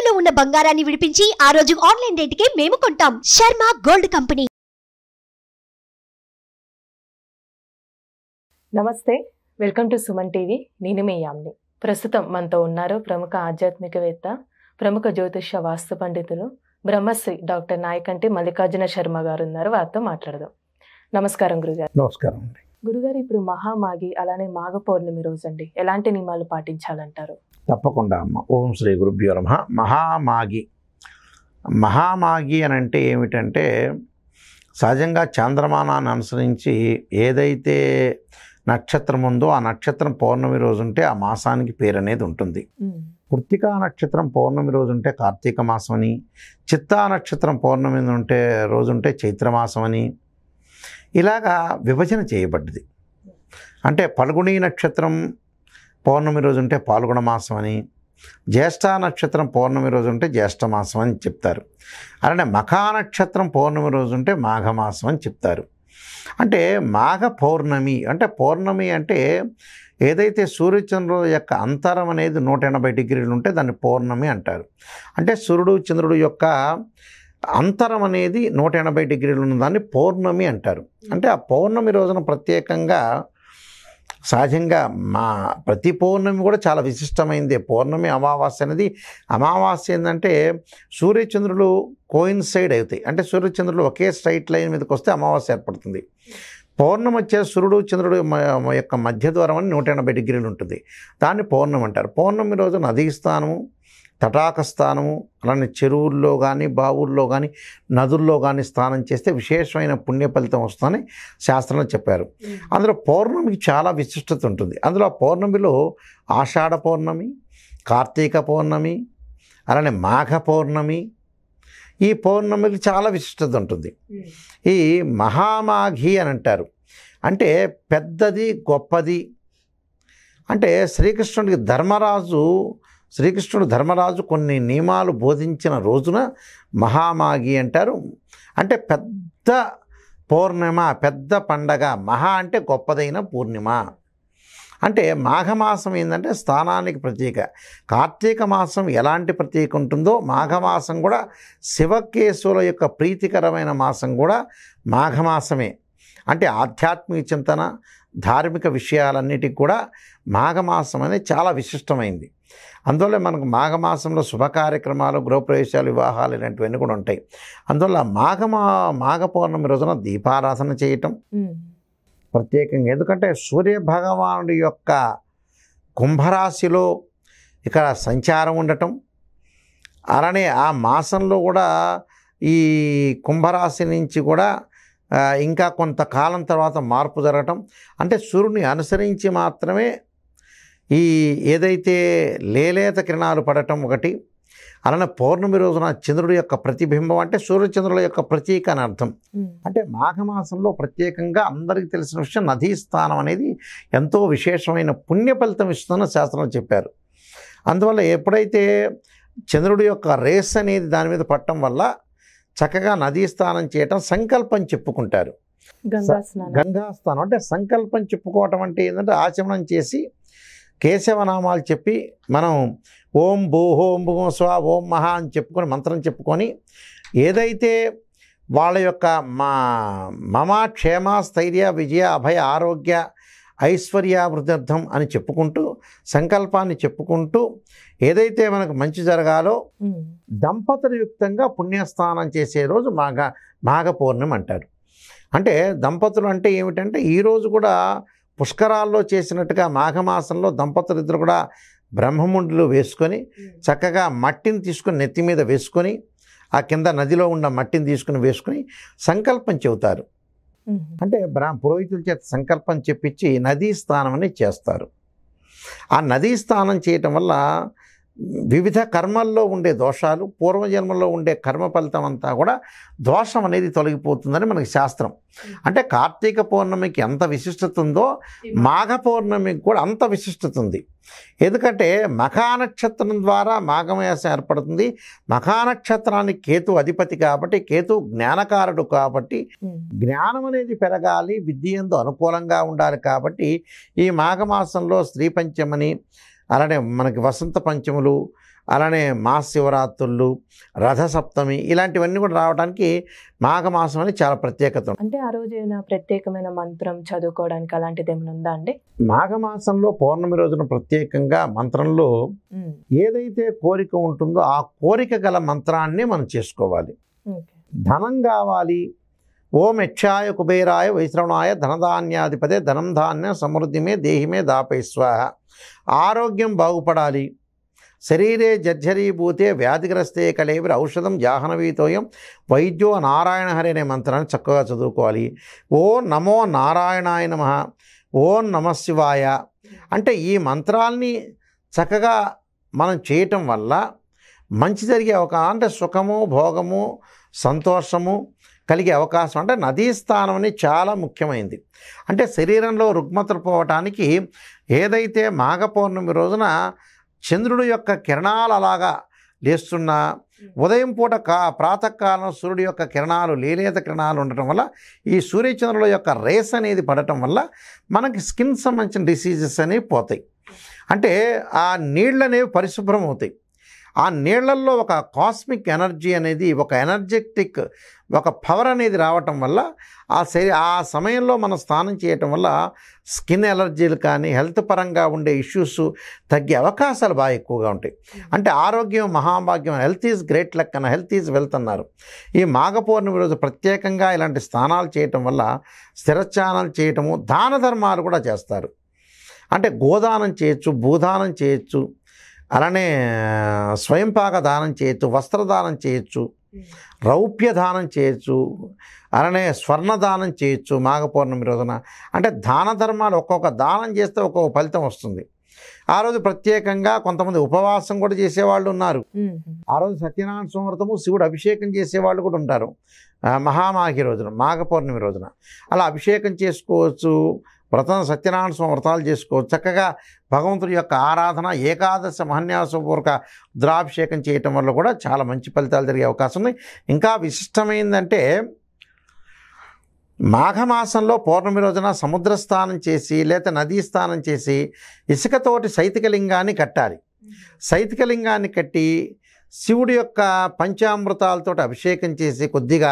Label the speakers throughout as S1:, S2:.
S1: తాకట్టులో ఉన్న బంగారాన్ని విడిపించి ఆ రోజు ఆన్లైన్ రేటుకే మేము కొంటాం. Sharma gold company.
S2: నమస్తే, వెల్కమ్ టు సుమన్ టీవీ. నేను మీ యామ్ని. ప్రస్తుతం మనతో ఉన్నారు ప్రముఖ ఆధ్యాత్మికవేత్త, ప్రముఖ జ్యోతిష్య వాస్తు పండితులు, బ్రహ్మశ్రీ డాక్టర్ నాయకంటి మల్లికార్జున శర్మ గారు ఉన్నారు. వారితో మాట్లాడదాం. నమస్కారం గురుగారు.
S3: నమస్కారం అండి.
S2: గురుగారు, ఇప్పుడు మహామాగి అలానే మాఘ పౌర్ణమి రోజు అండి, ఎలాంటి నియమాలు పాటించాలంటారు?
S3: తప్పకుండా అమ్మ. ఓం శ్రీ గురుభ్యో నమః. మహామాగి అని అంటే ఏమిటంటే, సహజంగా చాంద్రమానాన్ని అనుసరించి ఏదైతే నక్షత్రం ఉందో ఆ నక్షత్రం పౌర్ణమి రోజు ఉంటే ఆ మాసానికి పేరు అనేది ఉంటుంది. కృత్తికా నక్షత్రం పౌర్ణమి రోజు ఉంటే కార్తీక మాసం అని, చిత్తా నక్షత్రం పౌర్ణమి రోజుంటే చైత్రమాసం అని, ఇలాగా విభజన చేయబడ్డది. అంటే పల్గుణీ నక్షత్రం పౌర్ణమి రోజు ఉంటే పాల్గొన మాసం అని, జ్యేష్ఠ నక్షత్రం పౌర్ణమి రోజు ఉంటే జ్యేష్ఠ మాసం అని చెప్తారు. అలానే మఖా నక్షత్రం పౌర్ణమి రోజు ఉంటే మాఘమాసం అని చెప్తారు. అంటే మాఘ పౌర్ణమి అంటే, పౌర్ణమి అంటే ఏదైతే సూర్యచంద్రుల యొక్క అంతరం అనేది 180 డిగ్రీలు ఉంటే దాన్ని పౌర్ణమి అంటారు. అంటే సూర్యుడు చంద్రుడు యొక్క అంతరం అనేది 180 డిగ్రీలు ఉన్న దాన్ని పౌర్ణమి అంటారు. అంటే ఆ పౌర్ణమి రోజున ప్రత్యేకంగా సహజంగా ప్రతి పౌర్ణమి కూడా చాలా విశిష్టమైంది. పౌర్ణమి అమావాస్య అనేది, అమావాస్య ఏంటంటే సూర్యచంద్రులు కోయిన్సైడ్ అవుతాయి. అంటే సూర్యచంద్రులు ఒకే స్ట్రైట్ లైన్ మీదకి వస్తే అమావాస్య ఏర్పడుతుంది. పౌర్ణమి వచ్చే సూర్యుడు చంద్రుడు యొక్క మధ్య ద్వారం అని 180 డిగ్రీలు ఉంటుంది. దాన్ని పౌర్ణమి అంటారు. పౌర్ణమి రోజు నదీ స్థానము, తటాక స్థానము, అలానే చెరువుల్లో కానీ బావుల్లో కానీ నదుల్లో కానీ స్నానం చేస్తే విశేషమైన పుణ్య ఫలితం వస్తుందని శాస్త్రంలో చెప్పారు. అందులో పౌర్ణమికి చాలా విశిష్టత ఉంటుంది. అందులో పౌర్ణమిలో ఆషాఢ పౌర్ణమి, కార్తీక పౌర్ణమి, అలానే మాఘ పౌర్ణమి, ఈ పౌర్ణమికి చాలా విశిష్టత ఉంటుంది. ఈ మహామాఘి అని అంటారు. అంటే పెద్దది, గొప్పది. అంటే శ్రీకృష్ణుడు ధర్మరాజు కొన్ని నియమాలు బోధించిన రోజున మహామాఘి అంటారు. అంటే పెద్ద పౌర్ణిమ, పెద్ద పండగ. మహా అంటే గొప్పదైన పూర్ణిమ. అంటే మాఘమాసం ఏంటంటే స్థానానికి ప్రతీక. కార్తీక మాసం ఎలాంటి ప్రతీక ఉంటుందో మాఘమాసం కూడా శివకేశవుల యొక్క ప్రీతికరమైన మాసం కూడా మాఘమాసమే. అంటే ఆధ్యాత్మిక చింతన, ధార్మిక విషయాలన్నిటికి కూడా మాఘమాసం అనేది చాలా విశిష్టమైంది. అందువల్ల మనకు మాఘమాసంలో శుభ కార్యక్రమాలు, గృహప్రవేశాలు, వివాహాలు ఇలాంటివన్నీ కూడా ఉంటాయి. అందువల్ల మాఘ పౌర్ణమి రోజున దీపారాధన చేయటం ప్రత్యేకంగా. ఎందుకంటే సూర్యభగవానుడి యొక్క కుంభరాశిలో ఇక్కడ సంచారం ఉండటం, అలానే ఆ మాసంలో కూడా ఈ కుంభరాశి నుంచి కూడా ఇంకా కొంతకాలం తర్వాత మార్పు జరగటం. అంటే సూర్యుని అనుసరించి మాత్రమే ఈ ఏదైతే లేలేత కిరణాలు పడటం ఒకటి. అలానే పౌర్ణమి రోజున చంద్రుడి యొక్క ప్రతిబింబం, అంటే సూర్యచంద్రుల యొక్క ప్రతీక అని అర్థం. అంటే మాఘమాసంలో ప్రత్యేకంగా అందరికీ తెలిసిన విషయం, నదీ స్నానం అనేది ఎంతో విశేషమైన పుణ్య ఫలితం ఇస్తుందని శాస్త్రంలో చెప్పారు. అందువల్ల ఎప్పుడైతే చంద్రుడి యొక్క రేస్ అనేది దాని మీద పట్టడం వల్ల చక్కగా నదీ స్నానం చేయటం సంకల్పం చెప్పుకుంటారు. గంగా స్నానం అంటే సంకల్పం చెప్పుకోవటం అంటే ఏంటంటే ఆచమనం చేసి కేశవనామాలు చెప్పి మనం ఓం భూహో ఓం భూం స్వ ఓం మహా అని చెప్పుకొని మంత్రం చెప్పుకొని ఏదైతే వాళ్ళ యొక్క మమ క్షేమ స్థైర్య విజయ అభయ ఆరోగ్య ఐశ్వర్యాభివృద్ధ్యం అని చెప్పుకుంటూ సంకల్పాన్ని చెప్పుకుంటూ ఏదైతే మనకు మంచి జరగాలో దంపతుల యుక్తంగా పుణ్యస్నానం చేసే రోజు మాఘ పౌర్ణమి అంటారు. అంటే దంపతులు అంటే ఏమిటంటే ఈరోజు కూడా పుష్కరాల్లో చేసినట్టుగా మాఘమాసంలో దంపతులు ఇద్దరు కూడా బ్రహ్మముండిలో వేసుకొని చక్కగా మట్టిని తీసుకొని నెత్తి మీద వేసుకొని ఆ కింద నదిలో ఉన్న మట్టిని తీసుకుని వేసుకొని సంకల్పం చెబుతారు. అంటే పురోహితుల చేత సంకల్పం చెప్పించి నదీ స్నానం అనేది చేస్తారు. ఆ నదీ స్నానం చేయటం వల్ల వివిధ కర్మల్లో ఉండే దోషాలు, పూర్వజన్మల్లో ఉండే కర్మ ఫలితం అంతా కూడా దోషం అనేది తొలగిపోతుందని మనకి శాస్త్రం. అంటే కార్తీక పౌర్ణమికి ఎంత విశిష్టత ఉందో మాఘ పౌర్ణమికి కూడా అంత విశిష్టత ఉంది. ఎందుకంటే మఖానక్షత్రం ద్వారా మాఘమాసం ఏర్పడుతుంది. మఖానక్షత్రానికి కేతు అధిపతి కాబట్టి, కేతు జ్ఞానకారుడు కాబట్టి జ్ఞానం అనేది పెరగాలి, విద్యందు అనుకూలంగా ఉండాలి. కాబట్టి ఈ మాఘమాసంలో స్త్రీ పంచమని, అలానే మనకి వసంత పంచములు, అలానే మహాశివరాత్రులు, రథసప్తమి ఇలాంటివన్నీ కూడా రావడానికి మాఘమాసం అని చాలా ప్రత్యేకత ఉంది.
S2: అంటే ఆ రోజు ఏమైనా ప్రత్యేకమైన మంత్రం చదువుకోవడానికి అలాంటిది ఏమైనా ఉందా అండి?
S3: మాఘమాసంలో పౌర్ణమి రోజున ప్రత్యేకంగా మంత్రంలో ఏదైతే కోరిక ఉంటుందో ఆ కోరిక గల మంత్రాన్ని మనం చేసుకోవాలి. ధనం కావాలి, ఓం యక్షాయ కుబేరాయ వైశ్రవణాయ ధనధాన్యాధిపతే ధనం ధాన్య సమృద్ధిమే దేహిమే దాపై స్వాహ. ఆరోగ్యం బాగుపడాలి, శరీరే జర్జరీభూతే వ్యాధిగ్రస్తే కళేవిర ఔషధం జాహ్నవీతోయం వైద్యో నారాయణ హరి అనే మంత్రాన్ని చక్కగా చదువుకోవాలి. ఓం నమో నారాయణాయ నమః, ఓం నమః శివాయ అంటే ఈ మంత్రాల్ని చక్కగా మనం చేయటం వల్ల మంచి జరిగే అవకాశం, అంటే సుఖము, భోగము, సంతోషము కలిగే అవకాశం. అంటే నదీ స్థానం అనేది చాలా ముఖ్యమైనది. అంటే శరీరంలో రుగ్మతలు పోవటానికి ఏదైతే మాఘ పౌర్ణమి రోజున చంద్రుడు యొక్క కిరణాలు అలాగా లేస్తున్నా, ఉదయం పూట ప్రాతకాలం సూర్యుడు యొక్క కిరణాలు లేలేత కిరణాలు ఉండటం వల్ల ఈ సూర్యచంద్రుల యొక్క రేస్ అనేది పడటం వల్ల మనకి స్కిన్ సంబంధించిన డిసీజెస్ అనేవి పోతాయి. అంటే ఆ నీళ్ళు అనేవి పరిశుభ్రం అవుతాయి. ఆ నీళ్లల్లో ఒక కాస్మిక్ ఎనర్జీ అనేది, ఒక ఎనర్జెటిక్ ఒక పవర్ అనేది రావటం వల్ల ఆ సమయంలో మనం స్నానం చేయటం వల్ల స్కిన్ ఎలర్జీలు కానీ హెల్త్ పరంగా ఉండే ఇష్యూస్ తగ్గే అవకాశాలు బాగా ఎక్కువగా ఉంటాయి. అంటే ఆరోగ్యం మహాభాగ్యం, హెల్త్ ఈజ్ గ్రేట్ లక్ అన్న, హెల్త్ ఈజ్ వెల్త్ అన్నారు. ఈ మాఘ పౌర్ణమి రోజు ప్రత్యేకంగా ఇలాంటి స్నానాలు చేయటం వల్ల, స్థిరచానాలు చేయటము, దాన ధర్మాలు కూడా చేస్తారు. అంటే గోదానం చేయొచ్చు, భూదానం చేయొచ్చు, అలానే స్వయంపాక దానం చేయొచ్చు, వస్త్రదానం చేయొచ్చు, రౌప్య దానం చేయొచ్చు, అలానే స్వర్ణదానం చేయొచ్చు మాఘ పౌర్ణమి రోజున. అంటే దాన ధర్మాలు ఒక్కొక్క దానం చేస్తే ఒక్కొక్క ఫలితం వస్తుంది. ఆ రోజు ప్రత్యేకంగా కొంతమంది ఉపవాసం కూడా చేసేవాళ్ళు ఉన్నారు. ఆ రోజు సత్యనారాయణ స్వామి శివుడు అభిషేకం చేసేవాళ్ళు కూడా ఉంటారు. మహామాఘి రోజున, మాఘ పౌర్ణమి రోజున అలా అభిషేకం చేసుకోవచ్చు. వ్రతం సత్యనారాయణ స్వామి వ్రతాలు చేసుకోవచ్చు. చక్కగా భగవంతుడి యొక్క ఆరాధన, ఏకాదశి మహాన్యాసపూర్వక రుద్రాభిషేకం చేయటం వల్ల కూడా చాలా మంచి ఫలితాలు జరిగే అవకాశం ఉంది. ఇంకా విశిష్టమైందంటే మాఘమాసంలో పౌర్ణమి రోజున సముద్ర స్నానం చేసి లేదా నదీ స్నానం చేసి ఇసుకతోటి సైతికలింగాన్ని కట్టాలి. సైతికలింగాన్ని కట్టి శివుడి యొక్క పంచామృతాలతో అభిషేకం చేసి కొద్దిగా,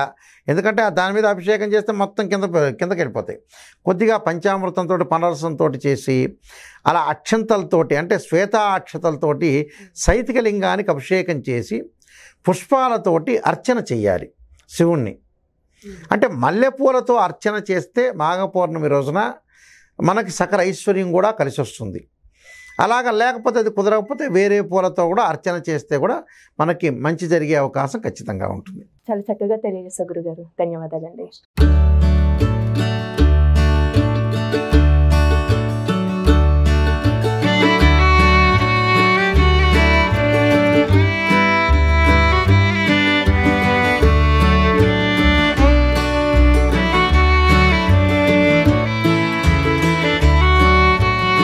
S3: ఎందుకంటే దాని మీద అభిషేకం చేస్తే మొత్తం కిందకి వెళ్ళిపోతాయి, కొద్దిగా పంచామృతంతో పనరసంతో చేసి అలా అక్షంతలతోటి, అంటే శ్వేత అక్షతలతోటి సైతికలింగానికి అభిషేకం చేసి పుష్పాలతోటి అర్చన చెయ్యాలి శివుణ్ణి. అంటే మల్లెపూలతో అర్చన చేస్తే మాఘ పౌర్ణమి రోజున మనకి సకల ఐశ్వర్యం కూడా కలిసి వస్తుంది. అలాగ లేకపోతే, అది కుదరకపోతే వేరే పూలతో కూడా అర్చన చేస్తే కూడా మనకి మంచి జరిగే అవకాశం ఖచ్చితంగా ఉంటుంది.
S2: చాలా చక్కగా తెలియజేశారు గురుగారు. ధన్యవాదాలండి.